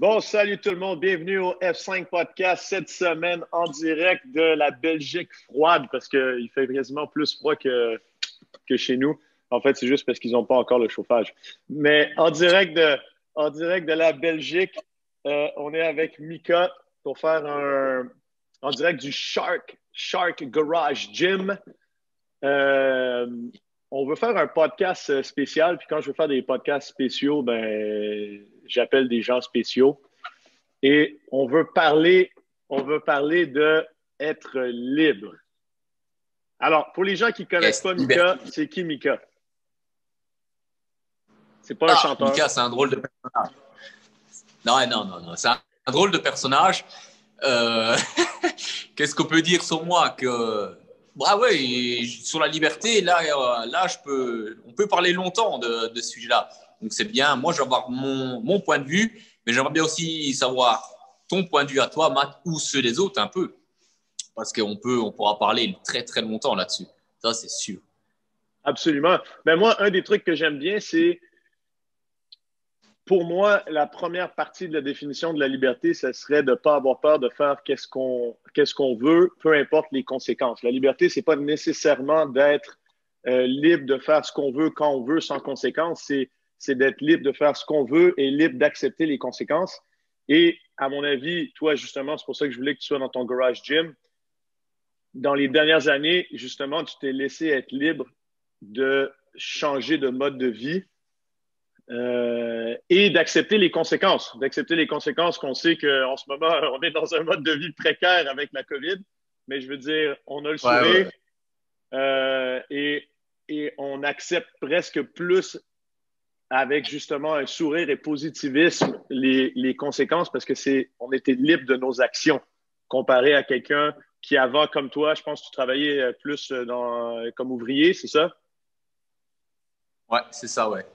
Bon, salut tout le monde, bienvenue au F5 Podcast cette semaine en direct de la Belgique froide parce qu'il fait quasiment plus froid que chez nous. En fait, c'est juste parce qu'ils n'ont pas encore le chauffage. Mais en direct de la Belgique, on est avec Mika pour faire en direct du Shark Garage Gym. Euh, on veut faire un podcast spécial, puis quand je veux faire des podcasts spéciaux, ben j'appelle des gens spéciaux. Et on veut parler de être libre. Alors, pour les gens qui ne connaissent Yes, pas Mika, liberté. c'est qui Mika? C'est pas un chanteur. Mika, c'est un drôle de personnage. Non. C'est un drôle de personnage. Euh, Qu'est-ce qu'on peut dire sur moi bah ouais, sur la liberté, là on peut parler longtemps de ce sujet-là. Donc c'est bien. Moi, je vais avoir mon point de vue, mais j'aimerais bien aussi savoir ton point de vue à toi, Matt, ou ceux des autres un peu. Parce on pourra parler très, très longtemps là-dessus. Ça, c'est sûr. Absolument. Ben moi, un des trucs que j'aime bien, c'est pour moi, la première partie de la définition de la liberté, ce serait de ne pas avoir peur de faire qu'est-ce qu'on veut, peu importe les conséquences. La liberté, c'est pas nécessairement d'être libre de faire ce qu'on veut quand on veut sans conséquences. C'est d'être libre de faire ce qu'on veut et libre d'accepter les conséquences. Et à mon avis, toi, justement, c'est pour ça que je voulais que tu sois dans ton garage gym. Dans les dernières années, justement, tu t'es laissé être libre de changer de mode de vie et d'accepter les conséquences qu'on sait qu'en ce moment, on est dans un mode de vie précaire avec la COVID, mais je veux dire, on a le Ouais, sourire ouais. et on accepte presque plus avec justement un sourire et positivisme les conséquences parce que on était libre de nos actions comparé à quelqu'un qui avant, comme toi, je pense que tu travaillais plus comme ouvrier, c'est ça? Ouais, c'est ça, ouais.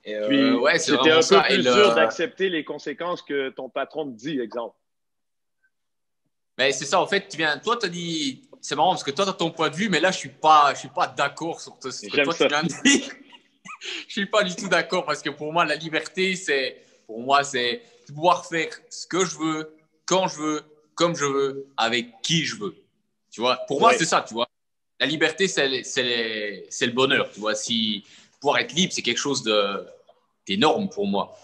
Puis, Ouais, c'est c'était vraiment un peu ça. plus dur d'accepter les conséquences que ton patron te dit, exemple. Mais c'est ça, en fait, toi, tu as dit, c'est marrant parce que toi, tu as ton point de vue, mais là, je suis pas d'accord sur ce que J'aime toi, tu ça. viens de dire. Je suis pas du tout d'accord parce que pour moi, la liberté, pour moi, c'est de pouvoir faire ce que je veux, quand je veux, comme je veux, avec qui je veux. Tu vois, pour moi, Oui, c'est ça, tu vois. La liberté, c'est le bonheur, tu vois. Si pouvoir être libre, c'est quelque chose d'énorme pour moi.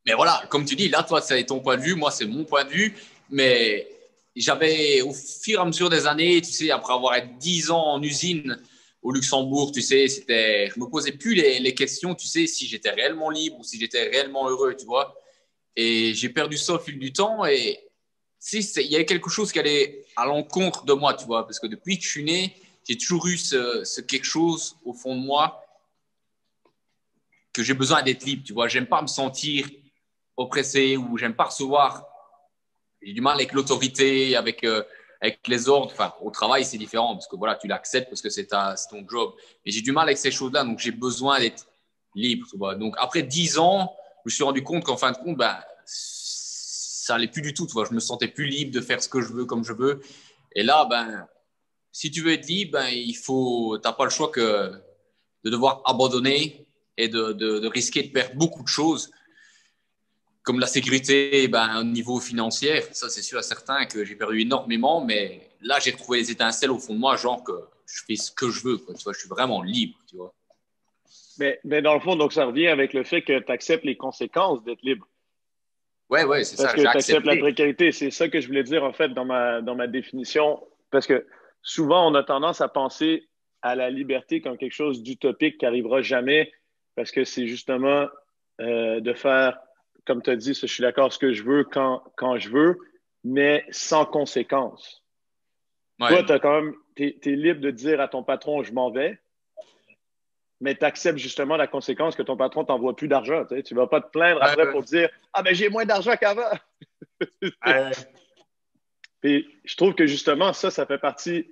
Mais voilà, comme tu dis, là, toi, c'est ton point de vue, moi, c'est mon point de vue. Mais j'avais, au fur et à mesure des années, tu sais, après avoir été 10 ans en usine au Luxembourg, tu sais, je me posais plus les questions, tu sais, si j'étais réellement libre ou si j'étais réellement heureux, tu vois. Et j'ai perdu ça au fil du temps. Et si, il y avait quelque chose qui allait à l'encontre de moi, tu vois, parce que depuis que je suis né, j'ai toujours eu ce quelque chose au fond de moi que j'ai besoin d'être libre, tu vois. J'aime pas me sentir oppressé ou j'aime pas recevoir. J'ai du mal avec l'autorité, avec les ordres. Enfin, au travail, c'est différent parce que voilà, tu l'acceptes parce que c'est ton job. Mais j'ai du mal avec ces choses-là, donc j'ai besoin d'être libre, tu vois. Donc après 10 ans, je me suis rendu compte qu'en fin de compte, ben, ça allait plus du tout, tu vois. Je me sentais plus libre de faire ce que je veux comme je veux. Et là, ben, si tu veux être libre, ben, t'as pas le choix que de devoir abandonner et de risquer de perdre beaucoup de choses comme la sécurité, ben, au niveau financier, ça c'est sûr et certain que j'ai perdu énormément, mais là j'ai retrouvé les étincelles au fond de moi, genre que je fais ce que je veux, quoi, tu vois, je suis vraiment libre, tu vois. mais dans le fond, donc ça revient avec le fait que tu acceptes les conséquences d'être libre. Ouais, c'est Parce ça, que j'ai tu acceptes la accepté. précarité. C'est ça que je voulais dire, en fait, dans ma définition. Parce que souvent, on a tendance à penser à la liberté comme quelque chose d'utopique qui n'arrivera jamais, parce que c'est justement de faire, comme tu as dit, ça, je suis d'accord, ce que je veux quand je veux, mais sans conséquence. Toi, Ouais, t'es libre de dire à ton patron, je m'en vais, mais tu acceptes justement la conséquence que ton patron t'envoie plus d'argent. Tu ne vas pas te plaindre ouais, après ouais. pour dire, ah ben j'ai moins d'argent qu'avant. Ouais. Puis je trouve que justement, ça fait partie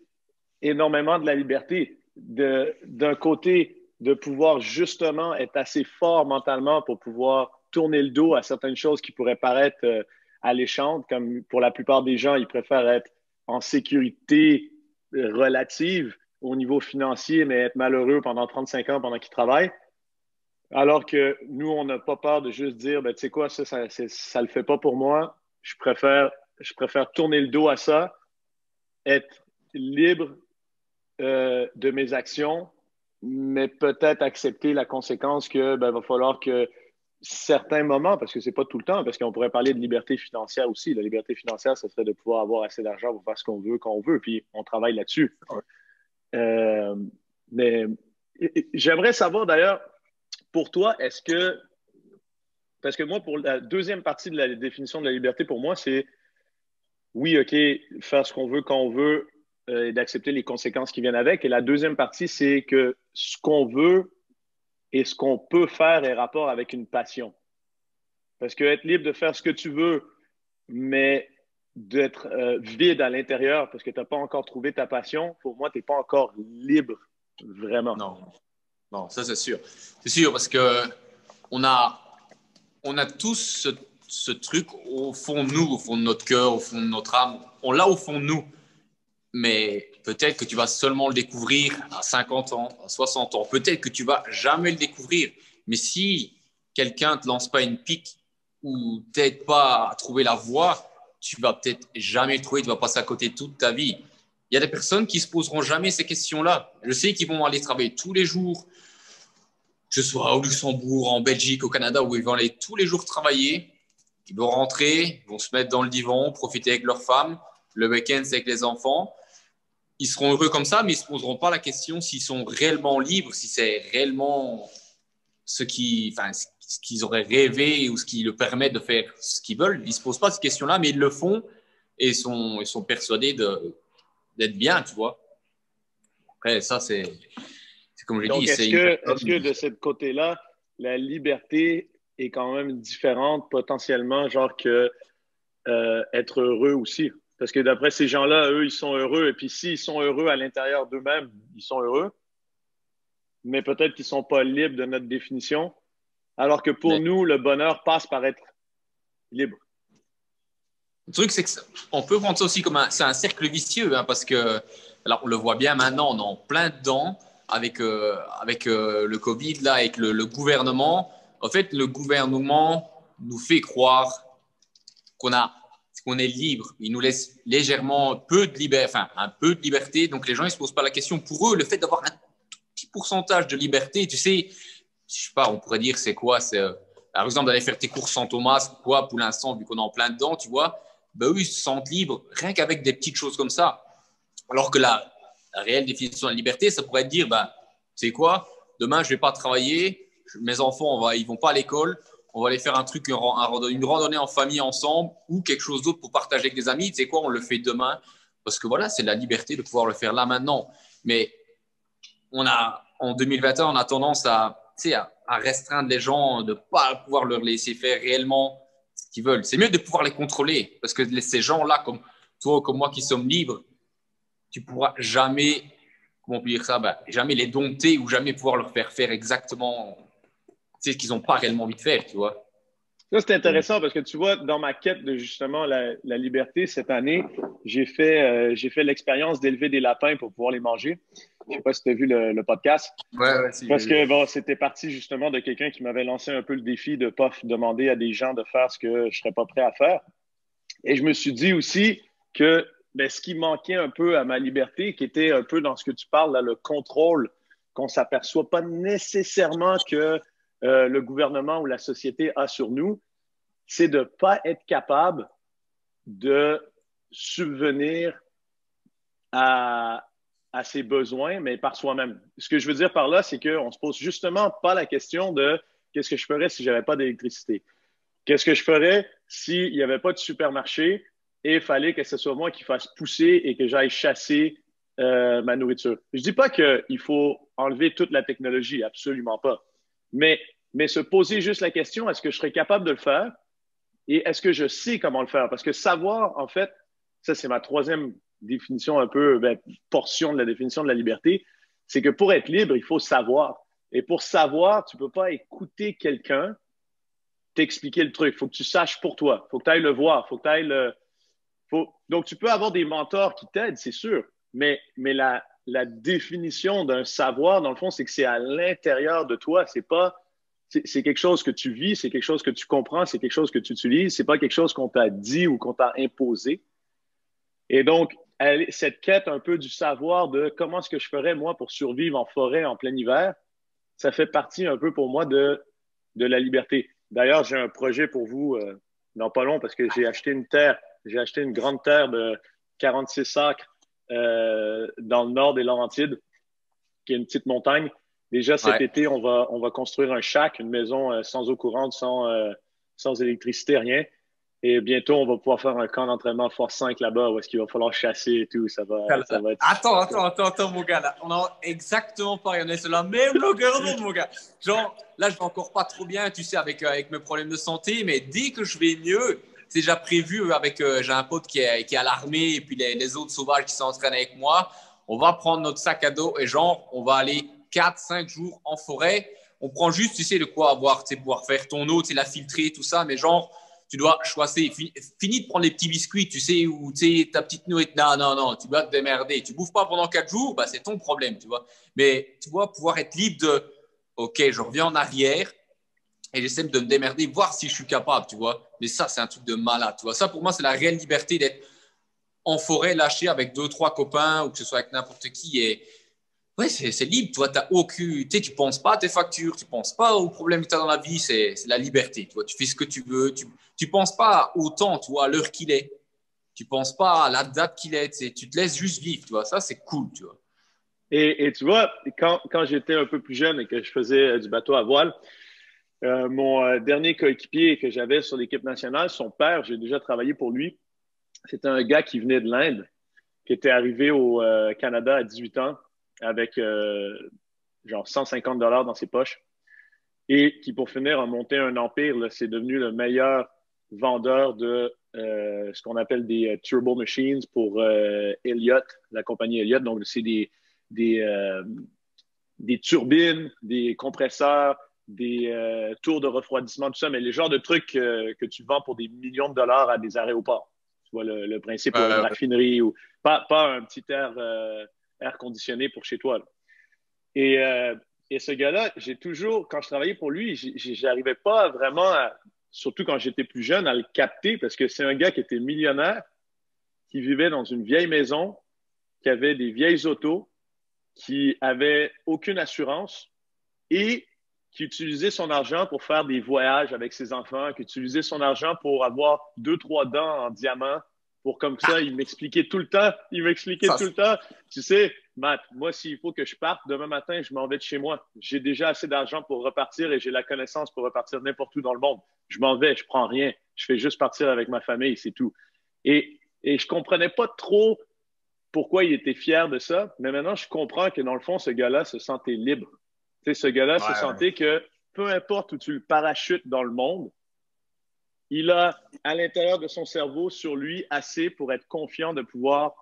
énormément de la liberté. D'un côté, de pouvoir justement être assez fort mentalement pour pouvoir tourner le dos à certaines choses qui pourraient paraître alléchantes, comme pour la plupart des gens, ils préfèrent être en sécurité relative au niveau financier, mais être malheureux pendant 35 ans pendant qu'ils travaillent. Alors que nous, on n'a pas peur de juste dire, ben, tu sais quoi, ça le fait pas pour moi. Je préfère tourner le dos à ça, être libre de mes actions, mais peut-être accepter la conséquence que ben, va falloir que certains moments, parce que c'est pas tout le temps, parce qu'on pourrait parler de liberté financière aussi. La liberté financière, ça serait de pouvoir avoir assez d'argent pour faire ce qu'on veut quand on veut, puis on travaille là-dessus. Euh, mais j'aimerais savoir d'ailleurs, pour toi, est-ce que, parce que moi, pour la deuxième partie de la définition de la liberté, pour moi, c'est oui, OK, faire ce qu'on veut quand on veut et d'accepter les conséquences qui viennent avec. Et la deuxième partie, c'est que ce qu'on veut et ce qu'on peut faire est rapport avec une passion. Parce que être libre de faire ce que tu veux, mais d'être vide à l'intérieur parce que tu n'as pas encore trouvé ta passion, pour moi, tu n'es pas encore libre, vraiment. Non, non, ça c'est sûr. C'est sûr parce que on a, on a tous ce truc au fond de nous, au fond de notre cœur, au fond de notre âme. On l'a au fond de nous. Mais peut-être que tu vas seulement le découvrir à 50 ans, à 60 ans. Peut-être que tu vas jamais le découvrir. Mais si quelqu'un te lance pas une pique ou t'aide pas à trouver la voie, tu vas peut-être jamais le trouver. Tu vas passer à côté toute ta vie. Il y a des personnes qui se poseront jamais ces questions-là. Je sais qu'ils vont aller travailler tous les jours, que ce soit au Luxembourg, en Belgique, au Canada, où ils vont aller tous les jours travailler. Ils vont rentrer, ils vont se mettre dans le divan, profiter avec leur femme. Le week-end, c'est avec les enfants. Ils seront heureux comme ça, mais ils ne se poseront pas la question s'ils sont réellement libres, si c'est réellement ce qu'ils auraient rêvé ou ce qui leur permet de faire ce qu'ils veulent. Ils ne se posent pas cette question-là, mais ils le font et ils sont persuadés d'être bien, tu vois. Après, ça, c'est comme j'ai dit, Donc, c'est une est-ce que personne. de ce côté-là, la liberté est quand même différente potentiellement, genre que être heureux aussi? Parce que d'après ces gens-là, eux, ils sont heureux. Et puis s'ils sont heureux à l'intérieur d'eux-mêmes, ils sont heureux. Mais peut-être qu'ils ne sont pas libres de notre définition. Alors que pour Mais nous, le bonheur passe par être libre. le truc, c'est qu'on peut prendre ça aussi comme c'est un cercle vicieux, hein, parce que, alors on le voit bien maintenant, on est en plein dedans avec le Covid, là, avec le gouvernement. En fait, le gouvernement nous fait croire qu'on a, qu'on est libre. Il nous laisse légèrement peu de liberté, enfin, un peu de liberté. Donc, les gens, ils se posent pas la question. Pour eux, le fait d'avoir un petit pourcentage de liberté, tu sais, je sais pas, on pourrait dire c'est quoi, c'est, par exemple, d'aller faire tes courses sans Thomas, quoi, pour l'instant, vu qu'on est en plein dedans, tu vois, ben eux, ils se sentent libres, rien qu'avec des petites choses comme ça. Alors que la réelle définition de la liberté, ça pourrait être dire, ben, tu sais quoi, demain, je vais pas travailler, mes enfants, ils vont pas à l'école, on va aller faire un truc, une randonnée en famille ensemble ou quelque chose d'autre pour partager avec des amis. Tu sais quoi, on le fait demain parce que voilà, c'est la liberté de pouvoir le faire là maintenant. Mais en 2021, on a tendance à restreindre les gens, de ne pas pouvoir leur laisser faire réellement ce qu'ils veulent. C'est mieux de pouvoir les contrôler parce que ces gens-là, comme toi, comme moi qui sommes libres, tu pourras jamais, comment on peut dire ça, jamais les dompter ou jamais pouvoir leur faire faire exactement ce qu'ils n'ont pas réellement envie de faire, tu vois. Ça, c'est Donc, intéressant parce que tu vois, dans ma quête de justement la liberté cette année, j'ai fait l'expérience d'élever des lapins pour pouvoir les manger. Je sais pas si tu as vu le podcast. ouais, si, j'ai Parce vu. que bon, c'était parti justement de quelqu'un qui m'avait lancé un peu le défi de ne pas demander à des gens de faire ce que je serais pas prêt à faire. Et je me suis dit aussi que ben, ce qui manquait un peu à ma liberté, qui était un peu dans ce que tu parles, là, le contrôle, qu'on s'aperçoit pas nécessairement que le gouvernement ou la société a sur nous, c'est de ne pas être capable de subvenir à, à ses besoins, mais par soi-même. Ce que je veux dire par là, c'est qu'on ne se pose justement pas la question de qu'est-ce que je ferais si j'avais pas d'électricité? Qu'est-ce que je ferais s'il n'y avait pas de supermarché et il fallait que ce soit moi qui fasse pousser et que j'aille chasser ma nourriture? Je dis pas qu'il faut enlever toute la technologie, absolument pas. Mais se poser juste la question, est-ce que je serais capable de le faire? Et est-ce que je sais comment le faire? Parce que savoir, en fait, ça c'est ma troisième définition, un peu ben, portion de la définition de la liberté, c'est que pour être libre, il faut savoir. Et pour savoir, tu ne peux pas écouter quelqu'un t'expliquer le truc. Il faut que tu saches pour toi. Il faut que tu ailles le voir. Faut que ailles le... Donc, tu peux avoir des mentors qui t'aident, c'est sûr. Mais la définition d'un savoir, dans le fond, c'est que c'est à l'intérieur de toi. C'est pas c'est quelque chose que tu vis, c'est quelque chose que tu comprends, c'est quelque chose que tu utilises. C'est pas quelque chose qu'on t'a dit ou qu'on t'a imposé. Et donc, cette quête un peu du savoir de comment est-ce que je ferais, moi, pour survivre en forêt en plein hiver, ça fait partie un peu pour moi de la liberté. D'ailleurs, j'ai un projet pour vous dans pas long parce que j'ai acheté une terre, j'ai acheté une grande terre de 46 acres dans le nord des Laurentides, qui est une petite montagne. Déjà cet Ouais. été, on va construire un shack, une maison sans eau courante, sans électricité, rien. Et bientôt, on va pouvoir faire un camp d'entraînement Force 5 là-bas où est-ce qu'il va falloir chasser et tout. Ça va être. Attends, mon gars, là. On a exactement pareil. On est sur la même longueur d'onde, mon gas. Genre, là, je vais encore pas trop bien, tu sais, avec mes problèmes de santé, mais dès que je vais mieux, c'est déjà prévu avec, j'ai un pote qui est à l'armée et puis les autres sauvages qui s'entraînent avec moi. On va prendre notre sac à dos et genre, on va aller 4, 5 jours en forêt. On prend juste, tu sais, de quoi avoir, tu sais, pouvoir faire ton eau, tu sais, la filtrer, tout ça, mais genre, tu dois choisir. Fini de prendre les petits biscuits, tu sais, ou tu sais, ta petite nourriture. Non, non, non, tu dois te démerder. Tu bouffes pas pendant 4 jours, bah, c'est ton problème, tu vois. Mais tu vois, pouvoir être libre de, OK, je reviens en arrière et j'essaie de me démerder, voir si je suis capable, tu vois. Mais ça, c'est un truc de malade, tu vois. Ça, pour moi, c'est la réelle liberté d'être en forêt, lâché avec 2, 3 copains ou que ce soit avec n'importe qui. Et ouais, c'est libre. Toi, t'as aucun, tu sais, tu penses pas à tes factures, tu penses pas aux problèmes que tu as dans la vie. C'est la liberté. Tu vois, tu fais ce que tu veux. Tu penses pas au temps, tu vois, à l'heure qu'il est. Tu penses pas à la date qu'il est. Tu te laisses juste vivre. Tu vois, ça, c'est cool. Tu vois. Et tu vois, quand j'étais un peu plus jeune et que je faisais du bateau à voile, mon dernier coéquipier que j'avais sur l'équipe nationale, son père, j'ai déjà travaillé pour lui. C'était un gars qui venait de l'Inde, qui était arrivé au Canada à 18 ans avec genre 150 dollars dans ses poches et qui, pour finir, a monté un empire. Là, c'est devenu le meilleur vendeur de ce qu'on appelle des turbo machines pour Elliott, la compagnie Elliott. Donc, c'est des, euh, des turbines, des compresseurs, des tours de refroidissement, tout ça, mais les genres de trucs que tu vends pour des millions de dollars à des aéroports. Tu vois le principe, ou à une Euh, raffinerie, ou pas un petit air conditionné pour chez toi. Là. Et, euh, et ce gars-là, j'ai toujours, quand je travaillais pour lui, j'arrivais pas vraiment, surtout quand j'étais plus jeune, à le capter parce que c'est un gars qui était millionnaire, qui vivait dans une vieille maison, qui avait des vieilles autos, qui avait aucune assurance et qui utilisait son argent pour faire des voyages avec ses enfants, qui utilisait son argent pour avoir 2, 3 dents en diamant, pour comme ça, il m'expliquait ça, tout le temps, tu sais, Matt, moi, s'il faut que je parte, demain matin, je m'en vais de chez moi. J'ai déjà assez d'argent pour repartir et j'ai la connaissance pour repartir n'importe où dans le monde. Je m'en vais, je prends rien. Je fais juste partir avec ma famille, c'est tout. Et je comprenais pas trop pourquoi il était fier de ça, mais maintenant, je comprends que dans le fond, ce gars-là se sentait libre. Tu sais, ce gars-là se ouais, sentait que peu importe où tu le parachutes dans le monde, il a à l'intérieur de son cerveau sur lui assez pour être confiant de pouvoir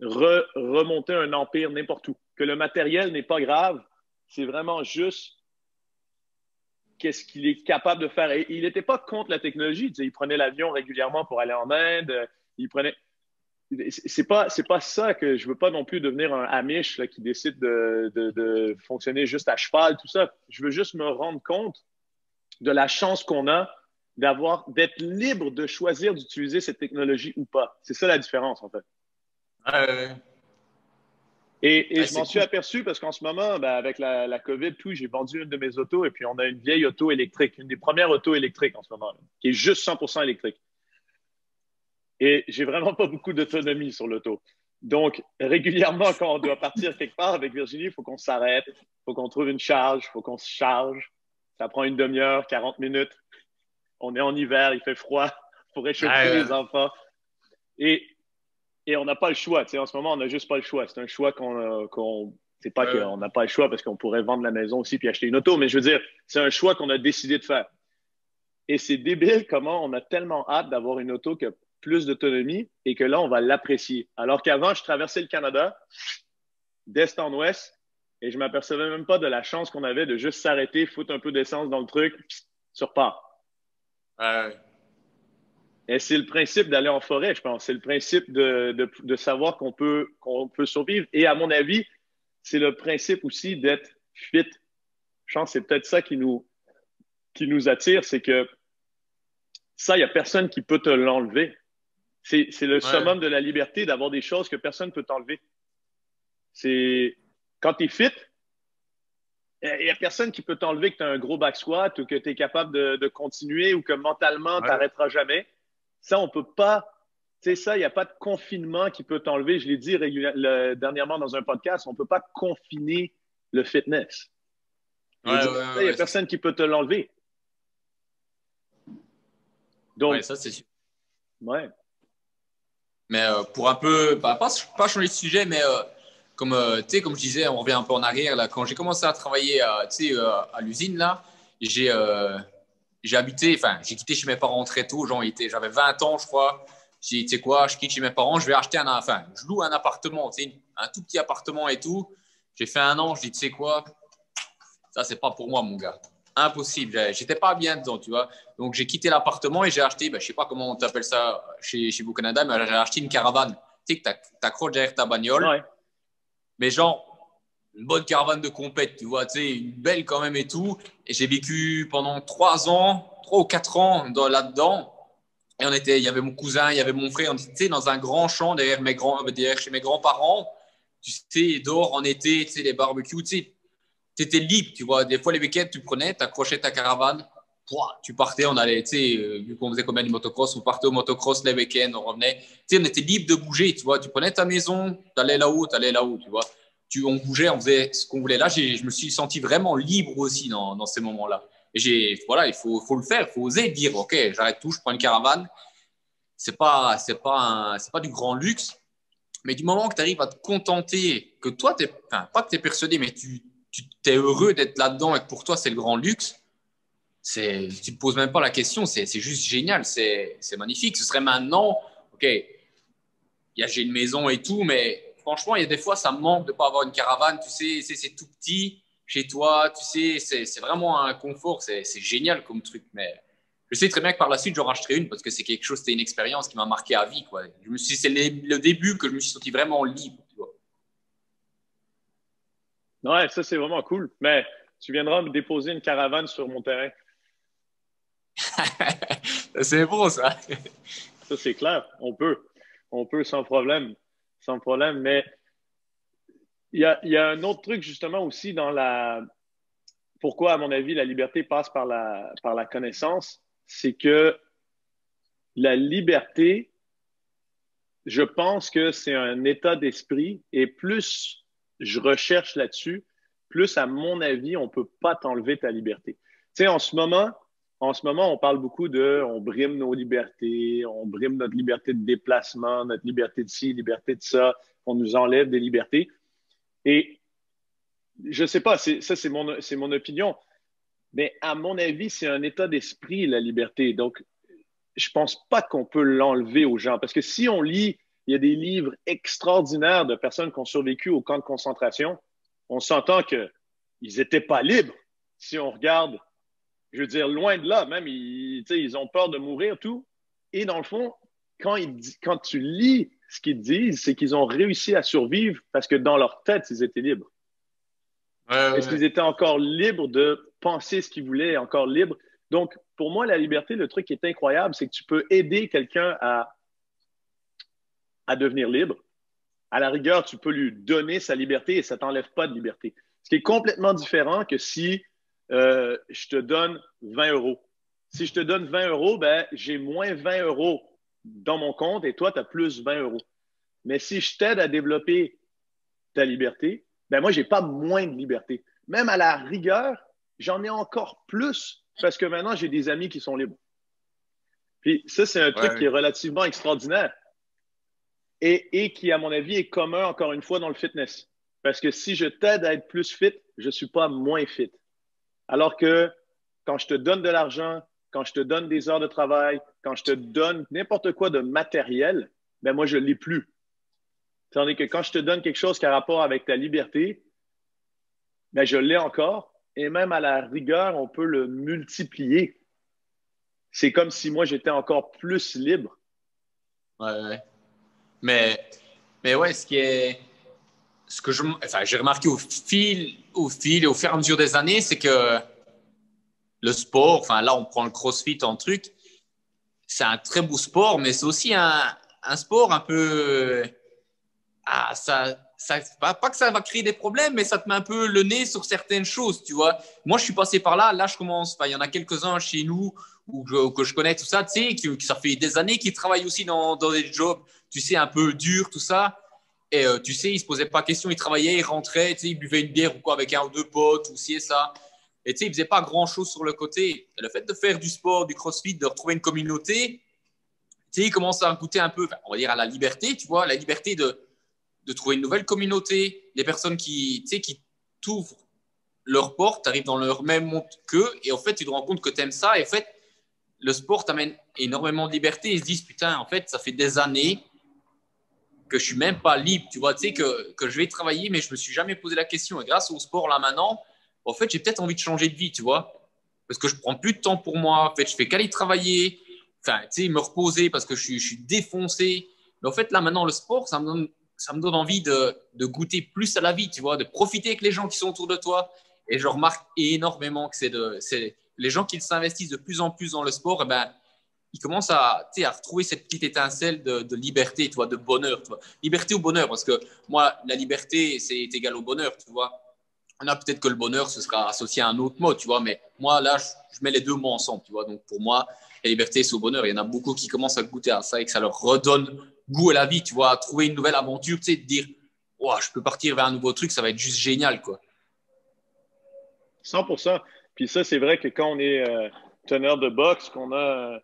remonter un empire n'importe où. Que le matériel n'est pas grave, c'est vraiment juste qu'est-ce qu'il est capable de faire. Et il n'était pas contre la technologie. Tu sais, il prenait l'avion régulièrement pour aller en Inde. Il prenait. C'est pas ça que je veux pas non plus devenir un Amish là, qui décide de fonctionner juste à cheval, tout ça. Je veux juste me rendre compte de la chance qu'on a d'être libre de choisir d'utiliser cette technologie ou pas. C'est ça la différence, en fait. ouais, Et ouais, je m'en c'est suis cool. aperçu parce qu'en ce moment, ben, avec la COVID, tout, j'ai vendu une de mes autos et puis on a une vieille auto électrique, une des premières autos électriques en ce moment, là, qui est juste 100% électrique. Et j'ai vraiment pas beaucoup d'autonomie sur l'auto. Donc, régulièrement, quand on doit partir quelque part avec Virginie, il faut qu'on s'arrête, il faut qu'on trouve une charge, il faut qu'on se charge. Ça prend une demi-heure, 40 minutes. On est en hiver, il fait froid, il faut réchauffer Ouais, les enfants. Et, et on n'a pas le choix. Tu sais, en ce moment, on n'a juste pas le choix. C'est un choix c'est pas ouais, qu'on n'a pas le choix parce qu'on pourrait vendre la maison aussi puis acheter une auto, mais je veux dire, c'est un choix qu'on a décidé de faire. Et c'est débile comment on a tellement hâte d'avoir une auto qui a plus d'autonomie et que là, on va l'apprécier. Alors qu'avant, je traversais le Canada d'est en ouest et je m'apercevais même pas de la chance qu'on avait de juste s'arrêter, foutre un peu d'essence dans le truc, sur part. ouais. Et c'est le principe d'aller en forêt, je pense. C'est le principe de savoir qu'on peut survivre. Et à mon avis, c'est le principe aussi d'être fit. Je pense que c'est peut-être ça qui nous qui nous attire, c'est que ça, il n'y a personne qui peut te l'enlever. C'est le Ouais, summum de la liberté d'avoir des choses que personne ne peut t'enlever. C'est quand tu es fit, il n'y a personne qui peut t'enlever que tu as un gros back squat ou que tu es capable de continuer ou que mentalement, tu ouais, n'arrêteras jamais. Ça, on peut pas. Tu sais, ça, il n'y a pas de confinement qui peut t'enlever. Je l'ai dit dernièrement dans un podcast, on ne peut pas confiner le fitness. Je veux ouais, dire, ouais, ça, il n'y a ouais, c'est ça. personne qui peut te l'enlever. Ouais, Donc, ça, c'est sûr. ouais, Mais pour un peu, pas changer de sujet, mais comme, tu sais, comme je disais, on revient un peu en arrière. Là, quand j'ai commencé à travailler tu sais, à l'usine, là, j'ai habité, enfin, j'ai quitté chez mes parents très tôt. J'avais 20 ans, je crois. J'ai dit, tu sais quoi, je quitte chez mes parents, je vais acheter enfin, je loue un appartement, tu sais, un tout petit appartement et tout. J'ai fait un an, je dis, tu sais quoi, ça, c'est pas pour moi, mon gars. Impossible. J'étais pas bien dedans, tu vois. Donc, j'ai quitté l'appartement et j'ai acheté, ben, je sais pas comment on t'appelle ça chez vous au Canada, mais j'ai acheté une caravane. Tu sais, que t'accroches derrière ta bagnole, ouais, mais genre, une bonne caravane de compète, tu vois, tu sais, une belle quand même et tout. Et j'ai vécu pendant 3 ans, 3 ou 4 ans là-dedans. Et il y avait mon cousin, il y avait mon frère, on était dans un grand champ derrière chez mes grands-parents. Tu sais, dehors en été, tu sais, les barbecues, tu sais, tu étais libre, tu vois. Des fois, les week-ends, tu prenais, tu accrochais ta caravane, pouah, tu partais, on allait, tu sais, vu qu'on faisait combien de motocross, on partait au motocross les week-ends, on revenait. Tu sais, on était libre de bouger, tu vois. Tu prenais ta maison, tu allais là-haut, tu vois. On bougeait, on faisait ce qu'on voulait. Là, je me suis senti vraiment libre aussi dans ces moments-là. Et voilà, faut le faire, il faut oser dire, OK, j'arrête tout, je prends une caravane. C'est pas du grand luxe, mais du moment que tu arrives à te contenter, que toi, enfin, pas que tu es persuadé, mais tu es heureux d'être là-dedans et que pour toi, c'est le grand luxe, tu ne te poses même pas la question, c'est juste génial, c'est magnifique. Ce serait maintenant, OK, j'ai une maison et tout, mais franchement, il y a des fois, ça me manque de ne pas avoir une caravane, tu sais, c'est tout petit chez toi, tu sais, c'est vraiment un confort, c'est génial comme truc, mais je sais très bien que par la suite, j'en racheterai une parce que c'est quelque chose, c'était une expérience qui m'a marqué à vie, quoi. C'est le début que je me suis senti vraiment libre, tu vois. ouais, ça, c'est vraiment cool. Mais tu viendras me déposer une caravane sur mon terrain. C'est beau, ça. Ça, c'est clair. On peut sans problème. Sans problème. Mais il y a un autre truc, justement, aussi dans la. Pourquoi, à mon avis, la liberté passe par la connaissance, c'est que la liberté, je pense que c'est un état d'esprit et plus je recherche là-dessus, plus, à mon avis, on peut pas t'enlever ta liberté. Tu sais, en ce moment, on parle beaucoup on brime nos libertés, on brime notre liberté de déplacement, notre liberté de ci, liberté de ça, on nous enlève des libertés. Et je sais pas, ça, c'est mon opinion. Mais à mon avis, c'est un état d'esprit, la liberté. Donc, je pense pas qu'on peut l'enlever aux gens. Parce que si on lit, il y a des livres extraordinaires de personnes qui ont survécu au camp de concentration, on s'entend qu'ils n'étaient pas libres. Si on regarde, je veux dire, loin de là, même, ils ont peur de mourir, tout. Et dans le fond, quand tu lis ce qu'ils disent, c'est qu'ils ont réussi à survivre parce que dans leur tête, ils étaient libres. Ouais, Est-ce qu'ils ouais, étaient encore libres de penser ce qu'ils voulaient, encore libres? Donc, pour moi, la liberté, le truc qui est incroyable, c'est que tu peux aider quelqu'un à devenir libre. À la rigueur, tu peux lui donner sa liberté et ça ne t'enlève pas de liberté. Ce qui est complètement différent que si je te donne 20 euros. Si je te donne 20 euros, ben, j'ai moins 20 euros dans mon compte et toi, tu as plus 20 euros. Mais si je t'aide à développer ta liberté, ben moi, j'ai pas moins de liberté. Même à la rigueur, j'en ai encore plus parce que maintenant, j'ai des amis qui sont libres. Puis ça, c'est un truc qui est ouais. relativement extraordinaire et qui, à mon avis, est commun, encore une fois, dans le fitness. Parce que si je t'aide à être plus fit, je ne suis pas moins fit. Alors que quand je te donne de l'argent, quand je te donne des heures de travail, quand je te donne n'importe quoi de matériel, ben moi, je ne l'ai plus. Tandis que quand je te donne quelque chose qui a rapport avec ta liberté, ben je l'ai encore. Et même à la rigueur, on peut le multiplier. C'est comme si moi, j'étais encore plus libre. Ouais, ouais. Mais, mais ouais, ce que enfin, j'ai remarqué au fil et au fur et à mesure des années, c'est que le sport, enfin là, on prend le CrossFit en truc, c'est un très beau sport, mais c'est aussi un sport un peu. Pas que ça va créer des problèmes, mais ça te met un peu le nez sur certaines choses, tu vois. Moi, je suis passé par là. Là, je commence. Enfin, il y en a quelques-uns chez nous que je connais, tout ça, tu sais, ça fait des années qu'ils travaillent aussi dans des jobs, tu sais, un peu durs, tout ça. Et tu sais, ils ne se posaient pas question, ils travaillaient, ils rentraient, tu sais, ils buvaient une bière ou quoi avec un ou deux potes, ou ci et ça. Et tu sais, ils ne faisaient pas grand-chose sur le côté. Et le fait de faire du sport, du crossfit, de retrouver une communauté, tu sais, ils commencent à goûter un peu, on va dire, à la liberté, tu vois, la liberté de trouver une nouvelle communauté, des personnes qui, tu sais, qui t'ouvrent leurs portes, tu arrives dans leur même monde qu'eux, et en fait, tu te rends compte que tu aimes ça, et en fait, le sport t'amène énormément de liberté, ils se disent, putain, en fait, ça fait des années que je suis même pas libre, tu vois, tu sais, que je vais travailler, mais je me suis jamais posé la question, et grâce au sport, là, maintenant, en fait, j'ai peut-être envie de changer de vie, tu vois, parce que je prends plus de temps pour moi, en fait, je fais qu'aller travailler, enfin, tu sais, me reposer parce que je suis défoncé, mais en fait, là, maintenant, le sport, ça me donne envie de goûter plus à la vie, tu vois, de profiter avec les gens qui sont autour de toi. Et je remarque énormément que c'est les gens qui s'investissent de plus en plus dans le sport, eh ben, ils commencent à retrouver cette petite étincelle de liberté, tu vois, de bonheur. Tu vois. Liberté ou bonheur, parce que moi, la liberté, c'est égal au bonheur, tu vois. On a peut-être que le bonheur, ce sera associé à un autre mot, tu vois, mais moi, là, je mets les deux mots ensemble, tu vois. Donc, pour moi, la liberté, c'est au bonheur. Il y en a beaucoup qui commencent à goûter à ça et que ça leur redonne goût à la vie, tu vois, à trouver une nouvelle aventure, tu sais, de dire, oh, je peux partir vers un nouveau truc, ça va être juste génial, quoi. 100%. Puis ça, c'est vrai que quand on est teneur de boxe, qu'on a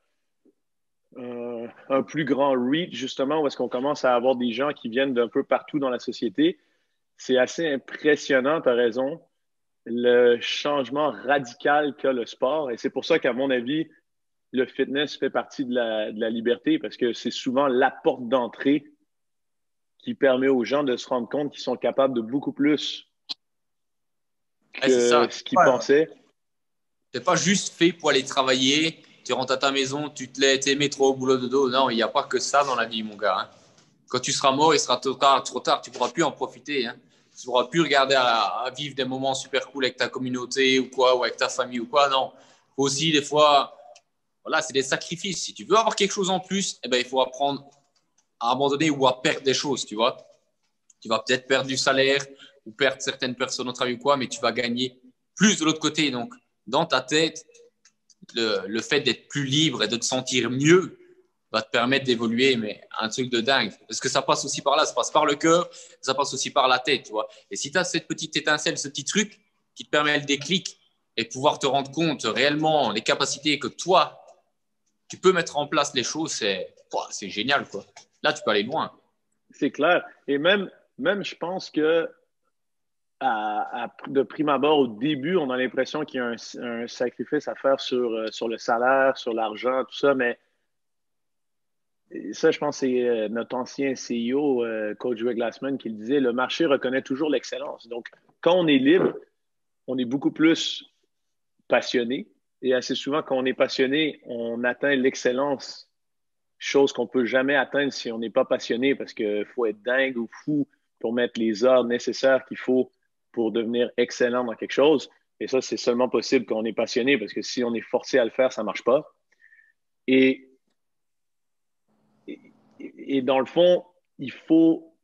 un plus grand reach, justement, où est-ce qu'on commence à avoir des gens qui viennent d'un peu partout dans la société, c'est assez impressionnant, tu as raison, le changement radical qu'a le sport. Et c'est pour ça qu'à mon avis, le fitness fait partie de la liberté parce que c'est souvent la porte d'entrée qui permet aux gens de se rendre compte qu'ils sont capables de beaucoup plus Ouais, c'est que ça. ce qu'ils Ouais. pensaient. T'es pas juste fait pour aller travailler, tu rentres à ta maison, tu te lèves, t'es métro au boulot de dos. Non, il n'y a pas que ça dans la vie, mon gars. Hein. Quand tu seras mort, il sera trop tard. Tu ne pourras plus en profiter. Hein. Tu ne pourras plus regarder à vivre des moments super cool avec ta communauté ou quoi, ou avec ta famille ou quoi. Non. Faut aussi, des fois, voilà, c'est des sacrifices. Si tu veux avoir quelque chose en plus, eh ben, il faut apprendre à abandonner ou à perdre des choses, tu vois. Tu vas peut-être perdre du salaire ou perdre certaines personnes au travail ou quoi, mais tu vas gagner plus de l'autre côté. Donc, dans ta tête, le fait d'être plus libre et de te sentir mieux va te permettre d'évoluer, mais un truc de dingue. Parce que ça passe aussi par là, ça passe par le cœur, ça passe aussi par la tête, tu vois. Et si tu as cette petite étincelle, ce petit truc qui te permet le déclic et pouvoir te rendre compte réellement les capacités que toi, tu peux mettre en place les choses, c'est génial, quoi. Là, tu peux aller loin. C'est clair. Et même je pense que de prime abord, au début, on a l'impression qu'il y a un sacrifice à faire sur le salaire, sur l'argent, tout ça, mais ça, je pense que c'est notre ancien CEO, coach Greg Glassman, qui le disait, le marché reconnaît toujours l'excellence. Donc, quand on est libre, on est beaucoup plus passionné. Et assez souvent, quand on est passionné, on atteint l'excellence, chose qu'on ne peut jamais atteindre si on n'est pas passionné, parce qu'il faut être dingue ou fou pour mettre les heures nécessaires qu'il faut pour devenir excellent dans quelque chose. Et ça, c'est seulement possible quand on est passionné, parce que si on est forcé à le faire, ça ne marche pas. Et, et dans le fond, il faut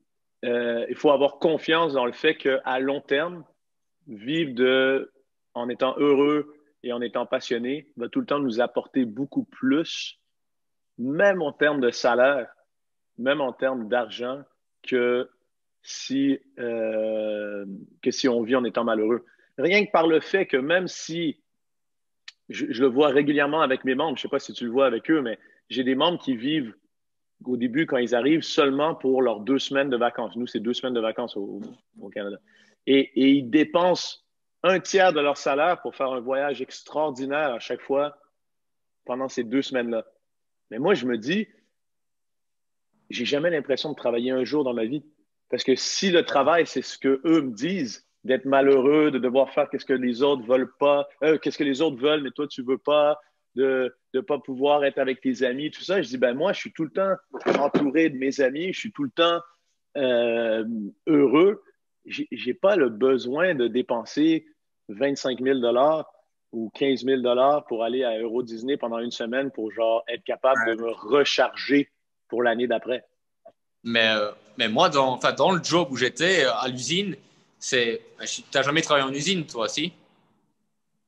avoir confiance dans le fait qu'à long terme, vivre en étant heureux et en étant passionné va tout le temps nous apporter beaucoup plus, même en termes de salaire, même en termes d'argent, que que si on vit en étant malheureux. Rien que par le fait que même si je le vois régulièrement avec mes membres, je ne sais pas si tu le vois avec eux, mais j'ai des membres qui vivent au début, quand ils arrivent, seulement pour leurs 2 semaines de vacances. Nous, c'est 2 semaines de vacances au Canada. Et ils dépensent un tiers de leur salaire pour faire un voyage extraordinaire à chaque fois pendant ces 2 semaines-là. Mais moi, je me dis, j'ai jamais l'impression de travailler un jour dans ma vie. Parce que si le travail, c'est ce que eux me disent, d'être malheureux, de devoir faire qu'est-ce que les autres veulent pas, qu'est-ce que les autres veulent, mais toi, tu veux pas, de ne pas pouvoir être avec tes amis, tout ça, je dis, ben moi, je suis tout le temps entouré de mes amis, je suis tout le temps euh, heureux. J'ai pas le besoin de dépenser 25 000 dollars ou 15 000 $ pour aller à Euro Disney pendant une semaine pour genre être capable de me recharger pour l'année d'après. Mais moi, dans le job où j'étais à l'usine, t'as jamais travaillé en usine, toi, si?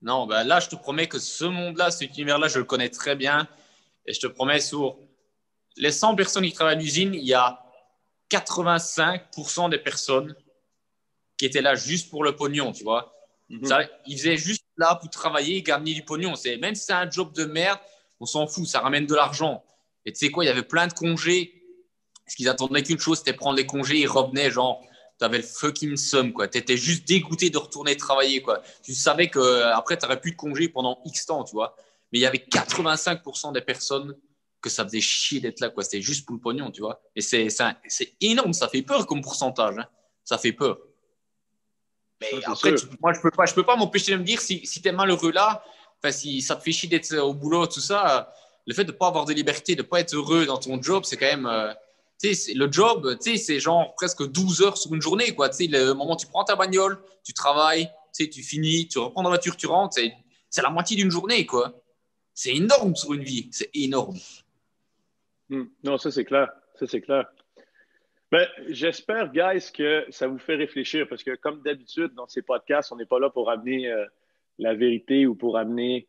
Non, ben là, je te promets que ce monde-là, cet univers-là, je le connais très bien. Et je te promets, sur les 100 personnes qui travaillent à l'usine, il y a 85% des personnes qui étaient là juste pour le pognon, tu vois. Mm-hmm. Ils faisaient juste là pour travailler et gagner du pognon. Même si c'est un job de merde, on s'en fout, ça ramène de l'argent. Et tu sais quoi, il y avait plein de congés. Parce qu'ils attendaient qu'une chose, c'était prendre les congés. Ils revenaient, genre, tu avais le fucking seum, quoi. Tu étais juste dégoûté de retourner travailler, quoi. Tu savais qu'après, tu n'aurais plus de congés pendant X temps, tu vois. Mais il y avait 85% des personnes que ça faisait chier d'être là, quoi. C'était juste pour le pognon, tu vois. Et c'est énorme, ça fait peur comme pourcentage, hein. Ça fait peur. Mais après, moi, je peux pas m'empêcher de me dire si tu es malheureux là, si ça te fait chier d'être au boulot, tout ça, le fait de ne pas avoir de liberté, de ne pas être heureux dans ton job, c'est quand même. Le job, c'est genre presque 12 heures sur une journée. Quoi. Le moment où tu prends ta bagnole, tu travailles, tu finis, tu reprends ta voiture, tu rentres, c'est la moitié d'une journée. Quoi. C'est énorme sur une vie. C'est énorme. Non, ça, c'est clair. Ça, c'est clair. Ben, j'espère, guys, que ça vous fait réfléchir parce que, comme d'habitude, dans ces podcasts, on n'est pas là pour amener la vérité ou pour amener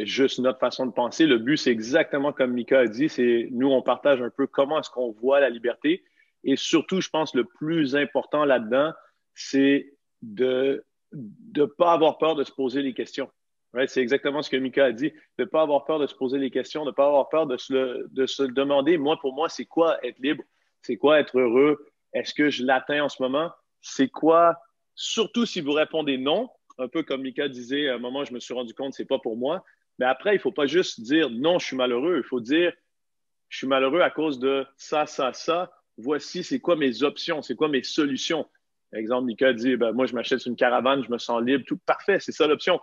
juste notre façon de penser. Le but, c'est exactement comme Mika a dit, c'est nous, on partage un peu comment est-ce qu'on voit la liberté. Et surtout, je pense, le plus important là-dedans, c'est de ne pas avoir peur de se poser les questions. Ouais, c'est exactement ce que Mika a dit, de ne pas avoir peur de se poser les questions, de ne pas avoir peur de se demander, moi, pour moi, c'est quoi être libre? C'est quoi être heureux? Est-ce que je l'atteins en ce moment? C'est quoi, surtout si vous répondez non, un peu comme Mika disait, à un moment, je me suis rendu compte, c'est pas pour moi. Mais après, il ne faut pas juste dire non, je suis malheureux. Il faut dire, je suis malheureux à cause de ça, ça, ça. Voici, c'est quoi mes options, c'est quoi mes solutions. Par exemple, Mika dit, ben, moi, je m'achète une caravane, je me sens libre, tout parfait, c'est ça l'option.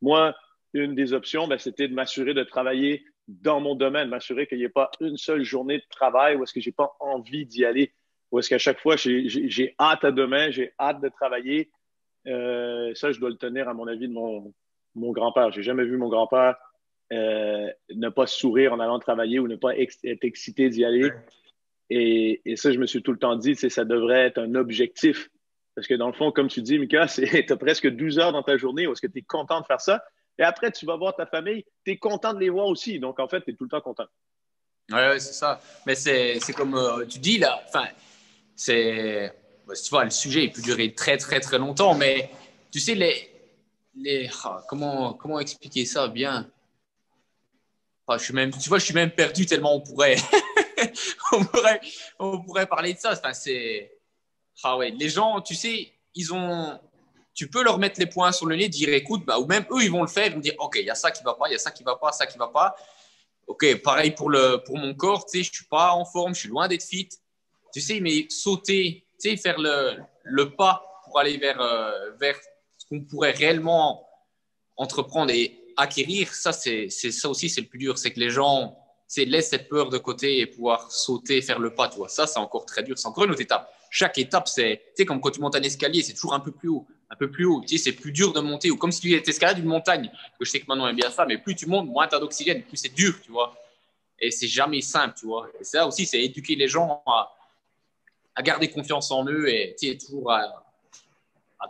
Moi, une des options, ben, c'était de m'assurer de travailler dans mon domaine, m'assurer qu'il n'y ait pas une seule journée de travail où est-ce que j'ai pas envie d'y aller, où est-ce qu'à chaque fois, j'ai hâte à demain, j'ai hâte de travailler. Ça, je dois le tenir, à mon avis, de mon grand-père. J'ai jamais vu mon grand-père ne pas sourire en allant travailler ou ne pas être excité d'y aller. Et ça, je me suis tout le temps dit, ça devrait être un objectif. Parce que dans le fond, comme tu dis, Mika, tu as presque 12 heures dans ta journée où est-ce que tu es content de faire ça. Et après, tu vas voir ta famille, tu es content de les voir aussi. Donc, en fait, tu es tout le temps content. Ouais, c'est ça. Mais c'est comme tu dis là, c'est. Tu vois, le sujet il peut durer très, très, très longtemps, mais tu sais, comment expliquer ça bien? Je suis même perdu tellement on pourrait, on pourrait, on pourrait parler de ça. Ouais, les gens, tu sais, tu peux leur mettre les points sur le nez, dire écoute, bah, ou même eux, ils vont le faire, ils vont dire ok, il y a ça qui va pas, il y a ça qui va pas, ça qui va pas. Ok, pareil pour mon corps, tu sais, je suis pas en forme, je suis loin d'être fit. Tu sais, mais sauter, tu sais, faire le pas pour aller vers ce qu'on pourrait réellement entreprendre et acquérir, ça aussi, c'est le plus dur. C'est que les gens laissent cette peur de côté et pouvoir sauter, faire le pas. Tu vois. Ça, c'est encore très dur. C'est encore une autre étape. Chaque étape, comme quand tu montes un escalier, c'est toujours un peu plus haut, un peu plus haut. Tu sais, c'est plus dur de monter. Ou comme si tu escalades une montagne. Je sais que maintenant, on aime bien ça, mais plus tu montes, moins tu as d'oxygène, plus c'est dur, tu vois. Et c'est jamais simple, tu vois. Et ça aussi, c'est éduquer les gens à garder confiance en eux et toujours à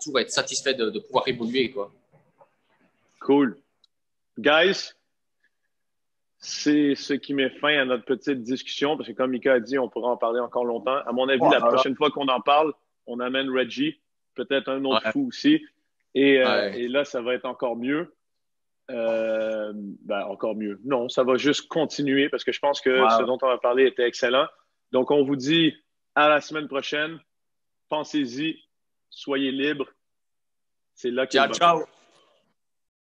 toujours être satisfait de pouvoir évoluer, quoi. Cool. Guys, c'est ce qui met fin à notre petite discussion, parce que comme Mika a dit, on pourra en parler encore longtemps. À mon avis, la prochaine fois qu'on en parle, on amène Reggie, peut-être un autre fou aussi. Et là, ça va être encore mieux. Encore mieux. Non, ça va juste continuer parce que je pense que ce dont on va parler était excellent. Donc, on vous dit à la semaine prochaine. Pensez-y. Soyez libres. C'est là que. Ciao, ciao.